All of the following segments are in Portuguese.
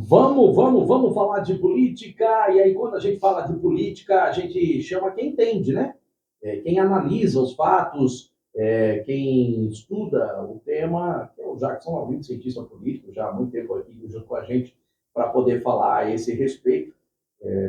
Vamos falar de política. E aí, quando a gente fala de política, a gente chama quem entende, né? Quem analisa os fatos, quem estuda o tema, que é o Jackson Alvim, cientista político, já há muito tempo aqui junto com a gente, para poder falar a esse respeito.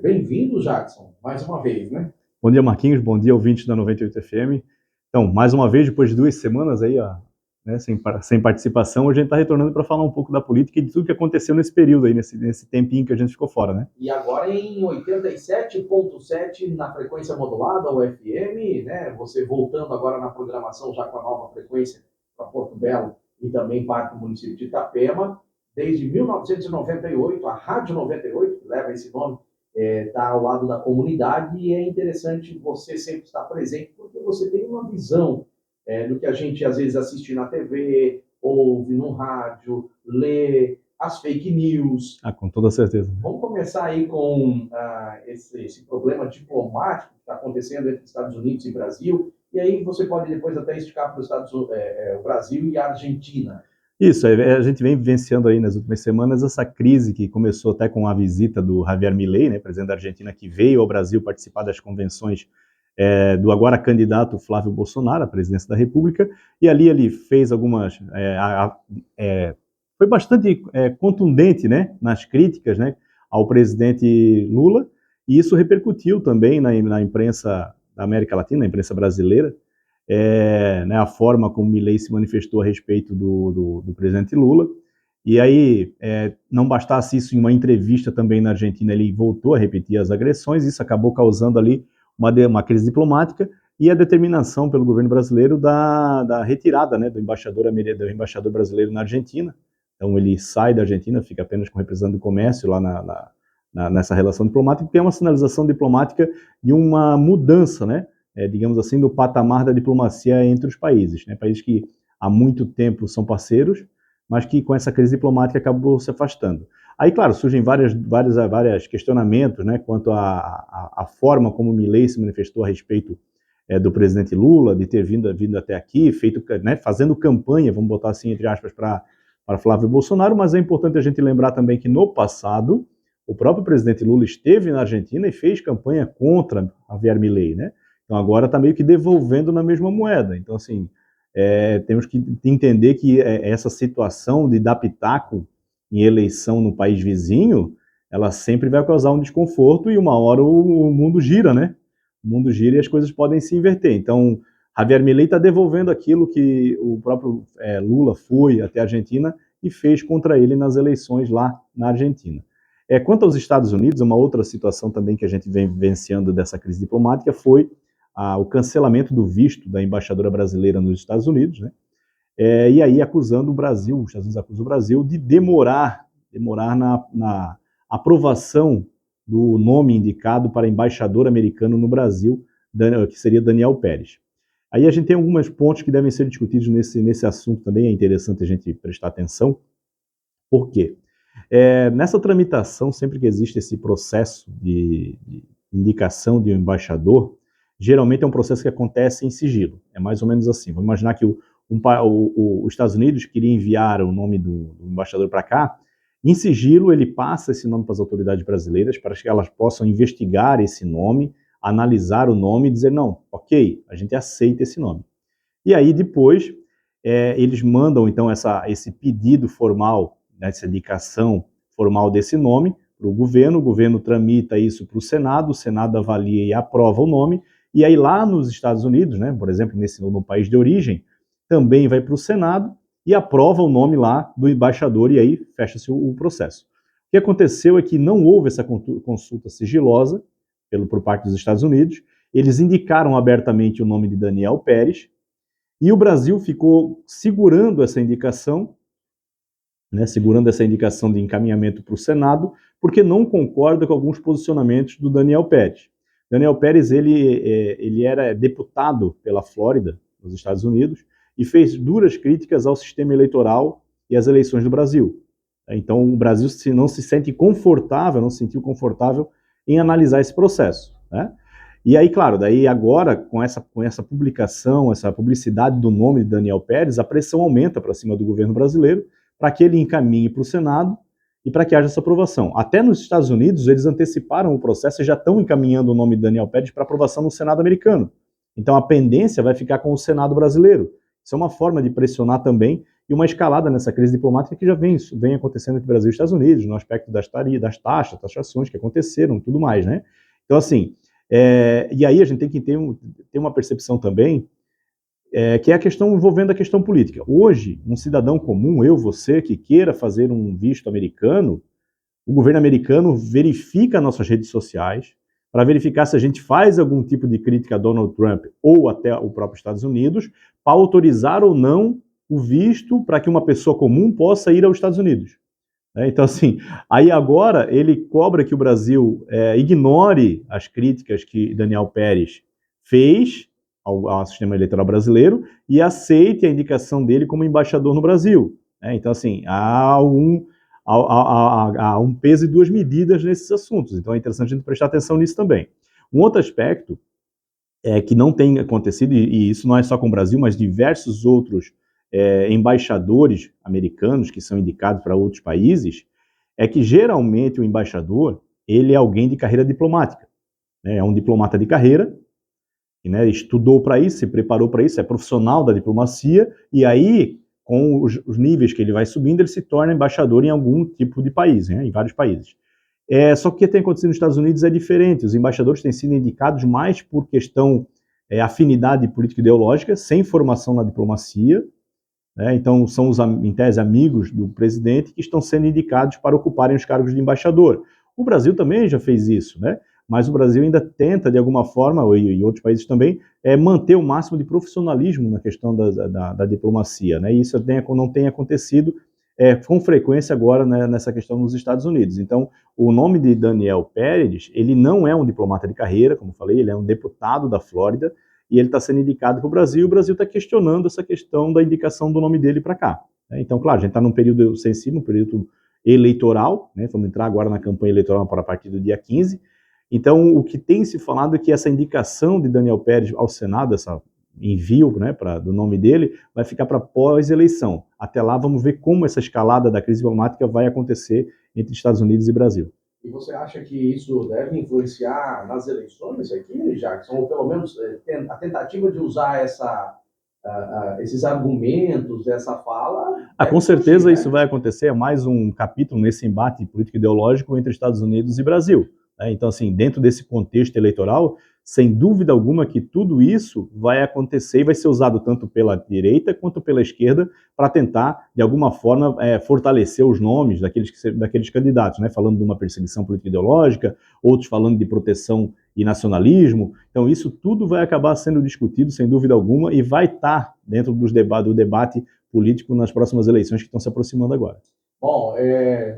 Bem-vindo, Jackson, mais uma vez, né? Bom dia, Marquinhos. Bom dia, ouvintes da 98 FM. Então, mais uma vez, depois de 2 semanas aí, né, sem participação, a gente está retornando para falar um pouco da política e de tudo que aconteceu nesse período aí, nesse tempinho que a gente ficou fora, né? E agora em 87,7 na frequência modulada, o FM, né? Você voltando agora na programação já com a nova frequência para Porto Belo e também parte do município de Itapema. Desde 1998, a Rádio 98, que leva esse nome, está ao lado da comunidade e é interessante você sempre estar presente porque você tem uma visão do que a gente às vezes assiste na TV, ouve no rádio, lê, as fake news. Com toda certeza. Vamos começar aí com esse problema diplomático que está acontecendo entre Estados Unidos e Brasil, e aí você pode depois até esticar para os o Brasil e a Argentina. Isso, a gente vem vivenciando aí nas últimas semanas essa crise que começou até com a visita do Javier Milei, né, presidente da Argentina, que veio ao Brasil participar das convenções do agora candidato Flávio Bolsonaro à presidência da República, e ali ele fez algumas... foi bastante contundente, né, nas críticas, né, ao presidente Lula, e isso repercutiu também na imprensa da América Latina, na imprensa brasileira, né, a forma como Milei se manifestou a respeito do presidente Lula. E aí, não bastasse isso, em uma entrevista também na Argentina, ele voltou a repetir as agressões, isso acabou causando ali uma crise diplomática e a determinação pelo governo brasileiro da retirada, né, do embaixador brasileiro na Argentina. Então ele sai da Argentina, fica apenas com representante do comércio lá nessa relação diplomática, que é uma sinalização diplomática de uma mudança, né, digamos assim, no patamar da diplomacia entre os países, né, países que há muito tempo são parceiros, mas que com essa crise diplomática acabou se afastando. Aí, claro, surgem vários questionamentos, né, quanto à forma como Milei se manifestou a respeito do presidente Lula, de ter vindo até aqui, né, fazendo campanha, vamos botar assim, entre aspas, para Flávio Bolsonaro, mas é importante a gente lembrar também que no passado, o próprio presidente Lula esteve na Argentina e fez campanha contra Javier Milei, né? Então agora está meio que devolvendo na mesma moeda. Então, assim, temos que entender que essa situação de dar pitaco em eleição no país vizinho, ela sempre vai causar um desconforto e uma hora o mundo gira, né? O mundo gira e as coisas podem se inverter. Então, Javier Milei está devolvendo aquilo que o próprio Lula foi até a Argentina e fez contra ele nas eleições lá na Argentina. Quanto aos Estados Unidos, uma outra situação também que a gente vem vivenciando dessa crise diplomática foi o cancelamento do visto da embaixadora brasileira nos Estados Unidos, né? E aí acusando o Brasil, os Estados Unidos acusam o Brasil de demorar na aprovação do nome indicado para embaixador americano no Brasil, que seria Daniel Pérez. Aí a gente tem alguns pontos que devem ser discutidos nesse assunto também, é interessante a gente prestar atenção. Por quê? Nessa tramitação, sempre que existe esse processo de indicação de um embaixador, geralmente é um processo que acontece em sigilo. É mais ou menos assim. Vamos imaginar que os Estados Unidos queria enviar o nome do embaixador para cá. Em sigilo, ele passa esse nome para as autoridades brasileiras para que elas possam investigar esse nome, analisar o nome e dizer, não, ok, a gente aceita esse nome. E aí, depois, eles mandam, então, esse pedido formal, né, essa indicação formal desse nome para o governo tramita isso para o Senado avalia e aprova o nome, e aí lá nos Estados Unidos, né, por exemplo, no país de origem, também vai para o Senado e aprova o nome lá do embaixador e aí fecha-se o processo. O que aconteceu é que não houve essa consulta sigilosa por parte dos Estados Unidos, eles indicaram abertamente o nome de Daniel Pérez e o Brasil ficou segurando essa indicação, né, segurando essa indicação de encaminhamento para o Senado, porque não concorda com alguns posicionamentos do Daniel Pérez. Daniel Pérez, ele era deputado pela Flórida, nos Estados Unidos, e fez duras críticas ao sistema eleitoral e às eleições do Brasil. Então, o Brasil não se sentiu confortável em analisar esse processo, né? E aí, claro, daí agora, com essa publicação, essa publicidade do nome de Daniel Pérez, a pressão aumenta para cima do governo brasileiro para que ele encaminhe para o Senado e para que haja essa aprovação. Até nos Estados Unidos, eles anteciparam o processo e já estão encaminhando o nome de Daniel Pérez para aprovação no Senado americano. Então a pendência vai ficar com o Senado brasileiro. Isso é uma forma de pressionar também e uma escalada nessa crise diplomática que já vem acontecendo entre Brasil e Estados Unidos, no aspecto das taxas, taxações que aconteceram e tudo mais, né? Então, assim, e aí a gente tem que ter uma percepção também, que é a questão envolvendo a questão política. Hoje, um cidadão comum, eu, você, que queira fazer um visto americano, o governo americano verifica nossas redes sociais para verificar se a gente faz algum tipo de crítica a Donald Trump ou até o próprio Estados Unidos, para autorizar ou não o visto para que uma pessoa comum possa ir aos Estados Unidos. Então, assim, aí agora ele cobra que o Brasil ignore as críticas que Daniel Pérez fez ao sistema eleitoral brasileiro e aceite a indicação dele como embaixador no Brasil. Então, assim, há um peso e duas medidas nesses assuntos. Então, é interessante a gente prestar atenção nisso também. Um outro aspecto que não tem acontecido, e isso não é só com o Brasil, mas diversos outros embaixadores americanos que são indicados para outros países, é que geralmente o embaixador, ele é alguém de carreira diplomática, né? É um diplomata de carreira, que, né, estudou para isso, se preparou para isso, é profissional da diplomacia, e aí, com os níveis que ele vai subindo, ele se torna embaixador em algum tipo de país, né, em vários países. Só que o que tem acontecido nos Estados Unidos é diferente, os embaixadores têm sido indicados mais por questão afinidade político-ideológica, sem formação na diplomacia, né? Então são em tese, amigos do presidente que estão sendo indicados para ocuparem os cargos de embaixador. O Brasil também já fez isso, né? Mas o Brasil ainda tenta, de alguma forma, e outros países também, manter o máximo de profissionalismo na questão da diplomacia, né? E isso não tem acontecido com frequência agora, né, nessa questão nos Estados Unidos. Então, o nome de Daniel Pérez, ele não é um diplomata de carreira, como falei, ele é um deputado da Flórida, e ele está sendo indicado para o Brasil, e o Brasil está questionando essa questão da indicação do nome dele para cá. Então, claro, a gente está num período sensível, um período eleitoral, né? Vamos entrar agora na campanha eleitoral para a partir do dia 15. Então, o que tem se falado é que essa indicação de Daniel Pérez ao Senado, esse envio, né, do nome dele, vai ficar para pós-eleição. Até lá, vamos ver como essa escalada da crise diplomática vai acontecer entre Estados Unidos e Brasil. E você acha que isso deve influenciar nas eleições aqui, Jackson? Ou pelo menos a tentativa de usar esses argumentos, essa fala... Com certeza isso vai acontecer, é mais um capítulo nesse embate político-ideológico entre Estados Unidos e Brasil. Então, assim, dentro desse contexto eleitoral, sem dúvida alguma que tudo isso vai acontecer e vai ser usado tanto pela direita quanto pela esquerda para tentar, de alguma forma, fortalecer os nomes daqueles candidatos, né? Falando de uma perseguição político-ideológica, outros falando de proteção e nacionalismo. Então, isso tudo vai acabar sendo discutido, sem dúvida alguma, e vai estar dentro do debate político nas próximas eleições que estão se aproximando agora. Bom,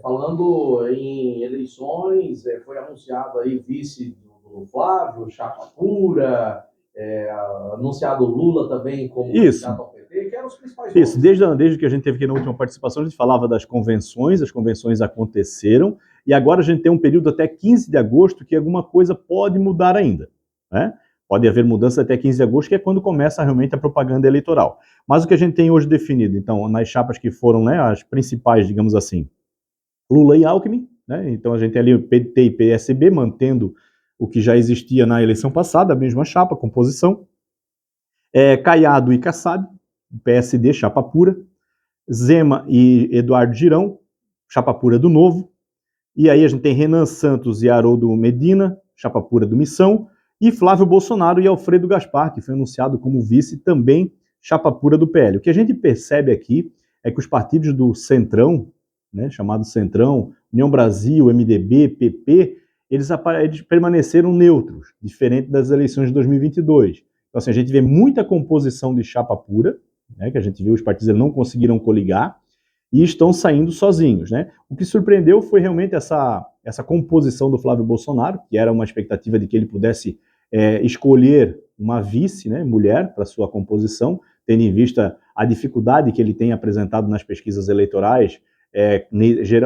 falando em eleições, foi anunciado aí vice do Flávio, chapa pura, anunciado Lula também como candidato ao PT, que eram os principais nomes. Isso, desde que a gente teve aqui na última participação, a gente falava das convenções, as convenções aconteceram, e agora a gente tem um período até 15 de agosto que alguma coisa pode mudar ainda, né? Pode haver mudança até 15 de agosto, que é quando começa realmente a propaganda eleitoral. Mas o que a gente tem hoje definido, então, nas chapas que foram, né, as principais, digamos assim, Lula e Alckmin, né? Então a gente tem ali o PT e PSB mantendo o que já existia na eleição passada, a mesma chapa, composição. Caiado e Kassab, PSD, chapa pura. Zema e Eduardo Girão, chapa pura do Novo. E aí a gente tem Renan Santos e Haroldo Medina, chapa pura do Missão. E Flávio Bolsonaro e Alfredo Gaspar, que foi anunciado como vice, também chapa pura do PL. O que a gente percebe aqui é que os partidos do Centrão, né, chamado Centrão, União Brasil, MDB, PP, eles permaneceram neutros, diferente das eleições de 2022. Então, assim, a gente vê muita composição de chapa pura, né, que a gente viu, os partidos não conseguiram coligar, e estão saindo sozinhos, né? O que surpreendeu foi realmente essa composição do Flávio Bolsonaro, que era uma expectativa de que ele pudesse escolher uma vice, né, mulher, para sua composição, tendo em vista a dificuldade que ele tem apresentado nas pesquisas eleitorais,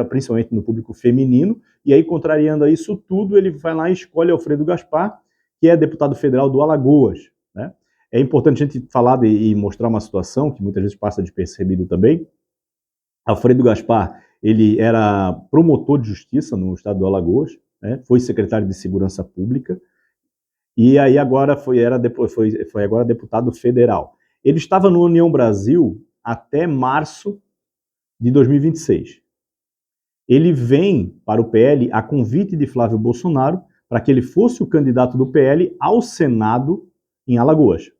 principalmente no público feminino, e aí, contrariando a isso tudo, ele vai lá e escolhe Alfredo Gaspar, que é deputado federal do Alagoas, né? É importante a gente falar e mostrar uma situação que muitas vezes passa despercebido também. Alfredo Gaspar, ele era promotor de justiça no estado do Alagoas, né? Foi secretário de Segurança Pública, e aí agora foi agora deputado federal. Ele estava no União Brasil até março de 2026. Ele vem para o PL a convite de Flávio Bolsonaro para que ele fosse o candidato do PL ao Senado em Alagoas.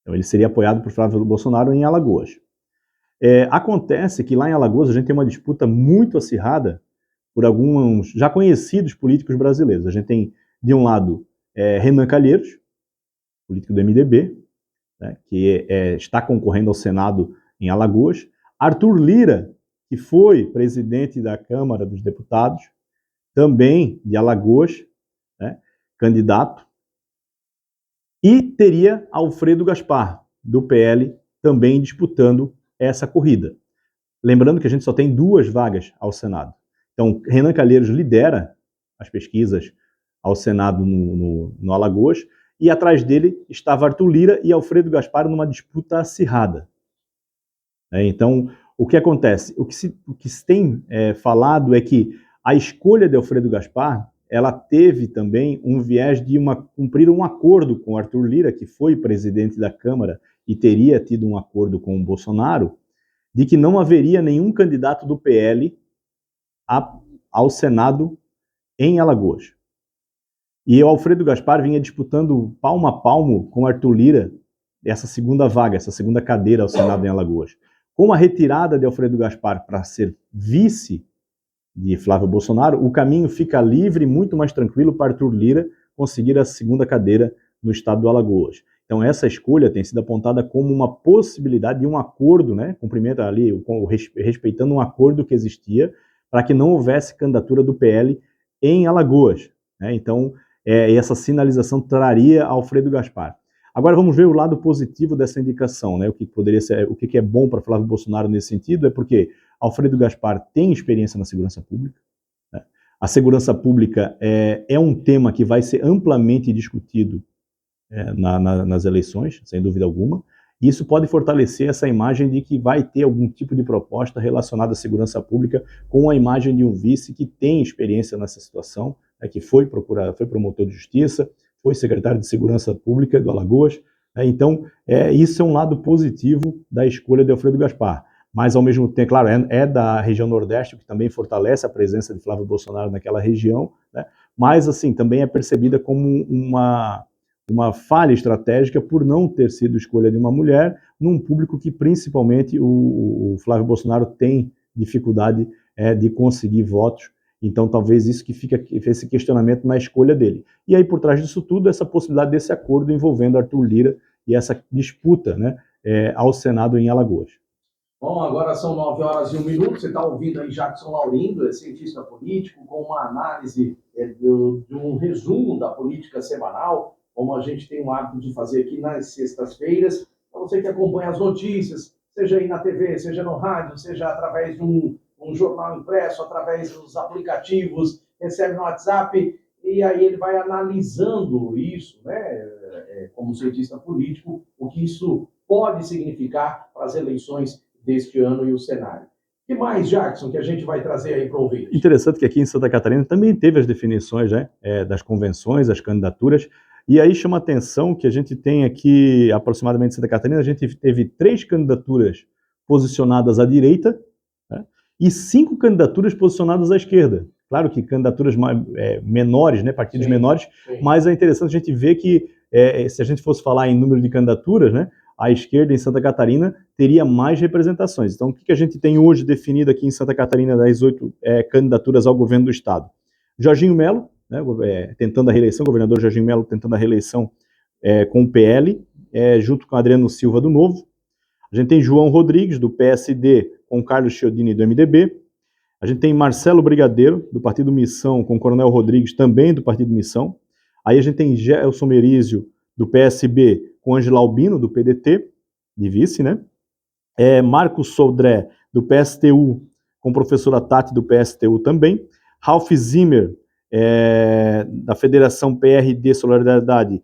Então ele seria apoiado por Flávio Bolsonaro em Alagoas. Acontece que lá em Alagoas a gente tem uma disputa muito acirrada por alguns já conhecidos políticos brasileiros. A gente tem, de um lado, Renan Calheiros, político do MDB, né, que está concorrendo ao Senado em Alagoas. Arthur Lira, que foi presidente da Câmara dos Deputados, também de Alagoas, né, candidato. E teria Alfredo Gaspar, do PL, também disputando essa corrida. Lembrando que a gente só tem 2 vagas ao Senado. Então, Renan Calheiros lidera as pesquisas ao Senado no Alagoas, e atrás dele estava Arthur Lira e Alfredo Gaspar numa disputa acirrada. Então, o que acontece? O que se tem falado é que a escolha de Alfredo Gaspar, ela teve também um viés de cumprir um acordo com Arthur Lira, que foi presidente da Câmara e teria tido um acordo com o Bolsonaro, de que não haveria nenhum candidato do PL ao Senado em Alagoas. E o Alfredo Gaspar vinha disputando palmo a palmo com Arthur Lira essa segunda vaga, essa segunda cadeira ao Senado em Alagoas. Com a retirada de Alfredo Gaspar para ser vice de Flávio Bolsonaro, o caminho fica livre e muito mais tranquilo para Arthur Lira conseguir a segunda cadeira no estado do Alagoas. Então essa escolha tem sido apontada como uma possibilidade de um acordo, né, cumprimenta ali, respeitando um acordo que existia para que não houvesse candidatura do PL em Alagoas, né? Então essa sinalização traria Alfredo Gaspar. Agora vamos ver o lado positivo dessa indicação, né? O que poderia ser, o que é bom para Flávio Bolsonaro nesse sentido é porque Alfredo Gaspar tem experiência na segurança pública, né? A segurança pública é um tema que vai ser amplamente discutido nas eleições, sem dúvida alguma. E isso pode fortalecer essa imagem de que vai ter algum tipo de proposta relacionada à segurança pública com a imagem de um vice que tem experiência nessa situação, que foi promotor de justiça, foi secretário de Segurança Pública do Alagoas. Então, isso é um lado positivo da escolha de Alfredo Gaspar. Mas, ao mesmo tempo, claro, é da região Nordeste, que também fortalece a presença de Flávio Bolsonaro naquela região, né? Mas, assim, também é percebida como uma falha estratégica por não ter sido escolha de uma mulher num público que, principalmente, o Flávio Bolsonaro tem dificuldade de conseguir votos. Então, talvez isso que fica esse questionamento na escolha dele. E aí, por trás disso tudo, essa possibilidade desse acordo envolvendo Arthur Lira e essa disputa, né, ao Senado em Alagoas. Bom, agora são 9h01. Você está ouvindo aí Jackson Laurindo, cientista político, com uma análise de um resumo da política semanal, como a gente tem o hábito de fazer aqui nas sextas-feiras. Para você que acompanha as notícias, seja aí na TV, seja no rádio, seja através de um jornal impresso, através dos aplicativos, recebe no WhatsApp, e aí ele vai analisando isso, né, como cientista político, o que isso pode significar para as eleições deste ano e o cenário. O que mais, Jackson, que a gente vai trazer aí para o ouvinte? Interessante que aqui em Santa Catarina também teve as definições, né, das convenções, as candidaturas, e aí chama a atenção que a gente tem aqui, aproximadamente em Santa Catarina, a gente teve 3 candidaturas posicionadas à direita, né, e 5 candidaturas posicionadas à esquerda. Claro que candidaturas menores, né, partidos menores, mas é interessante a gente ver que, se a gente fosse falar em número de candidaturas, né, a esquerda em Santa Catarina teria mais representações. Então, o que a gente tem hoje definido aqui em Santa Catarina das 8 candidaturas ao governo do Estado? Jorginho Melo, né, tentando a reeleição, governador Jorginho Melo tentando a reeleição com o PL, junto com Adriano Silva do Novo. A gente tem João Rodrigues, do PSD, com Carlos Chiodini, do MDB. A gente tem Marcelo Brigadeiro, do Partido Missão, com Coronel Rodrigues, também do Partido Missão. Aí a gente tem Gelson Merizio, do PSB, com Ângela Albino, do PDT, de vice, né? Marcos Sodré, do PSTU, com professora Tati, do PSTU também. Ralph Zimmer, da Federação PRD Solidariedade,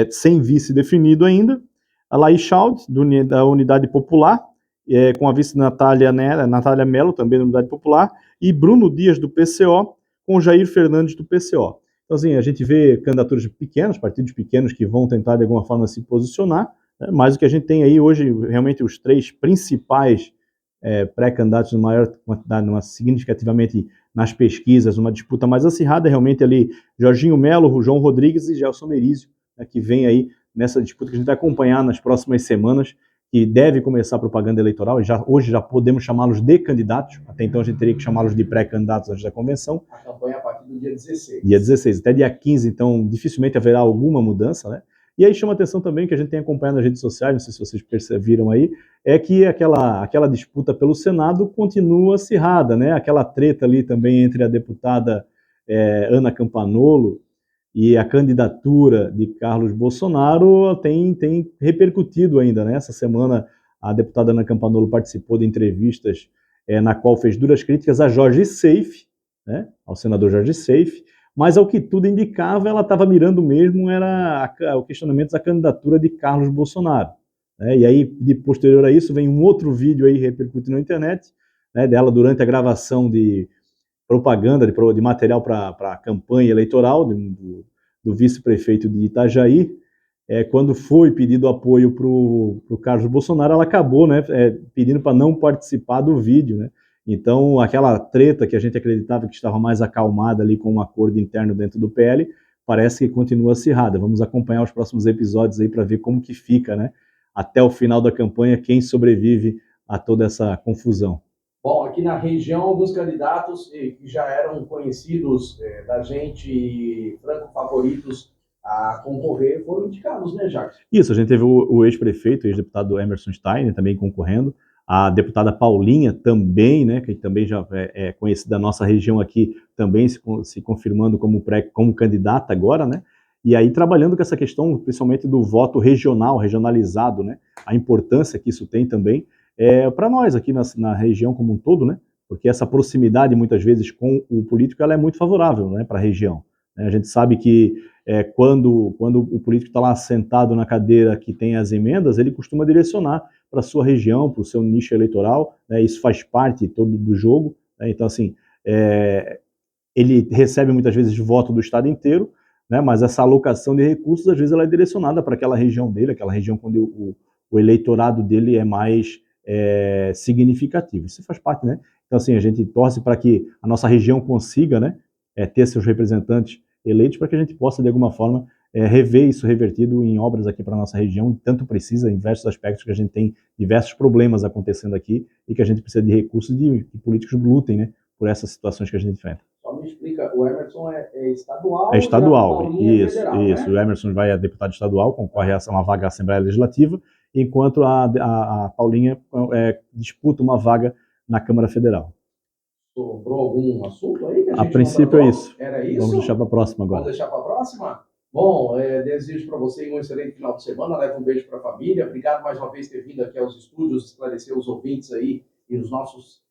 sem vice definido ainda. A Laís Schaud, da Unidade Popular, com a vice Natália Mello, também da Unidade Popular, e Bruno Dias, do PCO, com Jair Fernandes, do PCO. Então, assim, a gente vê candidaturas pequenas, partidos pequenos que vão tentar, de alguma forma, se posicionar, né? Mas o que a gente tem aí hoje, realmente, os três principais pré-candidatos de maior quantidade, significativamente nas pesquisas, uma disputa mais acirrada, realmente ali Jorginho Melo, João Rodrigues e Gelson Merizio, né, que vem aí nessa disputa que a gente vai acompanhar nas próximas semanas, que deve começar a propaganda eleitoral, e hoje já podemos chamá-los de candidatos, até então a gente teria que chamá-los de pré-candidatos antes da convenção. A campanha a partir do dia 16. Dia 16, até dia 15, então dificilmente haverá alguma mudança, né? E aí chama atenção também, que a gente tem acompanhado nas redes sociais, não sei se vocês perceberam aí, é que aquela disputa pelo Senado continua acirrada, né? Aquela treta ali também entre a deputada Ana Campanolo e a candidatura de Carlos Bolsonaro tem repercutido ainda, né? Essa semana a deputada Ana Campanolo participou de entrevistas na qual fez duras críticas a Jorge Seife, né? Ao senador Jorge Seife, mas ao que tudo indicava, ela estava mirando mesmo era o questionamento da candidatura de Carlos Bolsonaro. Né? E aí, de posterior a isso, vem um outro vídeo aí repercutindo na internet, né, dela durante a gravação de propaganda, de material para a campanha eleitoral do vice-prefeito de Itajaí. Quando foi pedido apoio para o Carlos Bolsonaro, ela acabou, né, pedindo para não participar do vídeo, né? Então, aquela treta que a gente acreditava que estava mais acalmada ali com um acordo interno dentro do PL, parece que continua acirrada. Vamos acompanhar os próximos episódios aí para ver como que fica, né, até o final da campanha, quem sobrevive a toda essa confusão. Bom, aqui na região, alguns candidatos que já eram conhecidos da gente, franco favoritos a concorrer, foram indicados, né, Jacques? Isso, a gente teve o ex-prefeito, ex-deputado Emerson Steiner também concorrendo, a deputada Paulinha também, né, que também já é conhecida da nossa região aqui, também se confirmando como candidata agora, né, e aí trabalhando com essa questão, principalmente do voto regionalizado, né, a importância que isso tem também para nós aqui na região como um todo, né, porque essa proximidade muitas vezes com o político ela é muito favorável, né, para a região. A gente sabe que quando o político está lá sentado na cadeira que tem as emendas, ele costuma direcionar para a sua região, para o seu nicho eleitoral, né, isso faz parte todo do jogo, né, então assim, ele recebe muitas vezes voto do estado inteiro, né, mas essa alocação de recursos, às vezes ela é direcionada para aquela região dele, aquela região onde o eleitorado dele é mais significativo, isso faz parte, né, então assim, a gente torce para que a nossa região consiga, né, ter seus representantes eleitos para que a gente possa, de alguma forma, rever isso revertido em obras aqui para a nossa região, e tanto precisa em diversos aspectos que a gente tem diversos problemas acontecendo aqui e que a gente precisa de recursos de políticos que lutem, né, por essas situações que a gente enfrenta. Só me explica, o Emerson é estadual? É estadual, isso, federal, isso. Né? O Emerson vai a deputado estadual, concorre a uma vaga à Assembleia Legislativa, enquanto a Paulinha disputa uma vaga na Câmara Federal. Sobrou algum assunto aí que a gente princípio é isso. Era isso? Vamos deixar para a próxima agora. Vamos deixar para a próxima? Bom, desejo para você um excelente final de semana, leva um beijo para a família. Obrigado mais uma vez por ter vindo aqui aos estúdios, esclarecer os ouvintes aí e os nossos,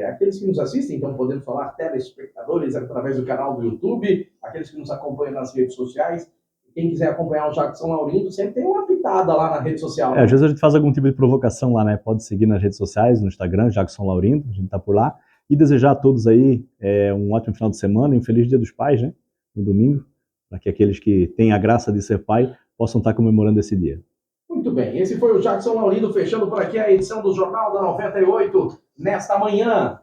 aqueles que nos assistem, então podemos falar telespectadores através do canal do YouTube, aqueles que nos acompanham nas redes sociais. Quem quiser acompanhar o Jackson Laurindo, sempre tem uma pitada lá na rede social. Né? Às vezes a gente faz algum tipo de provocação lá, né? Pode seguir nas redes sociais, no Instagram, Jackson Laurindo, a gente está por lá. E desejar a todos aí um ótimo final de semana e um feliz Dia dos Pais, né? No domingo, para que aqueles que têm a graça de ser pai possam estar comemorando esse dia. Muito bem, esse foi o Jackson Laurindo, fechando por aqui a edição do Jornal da 98, nesta manhã.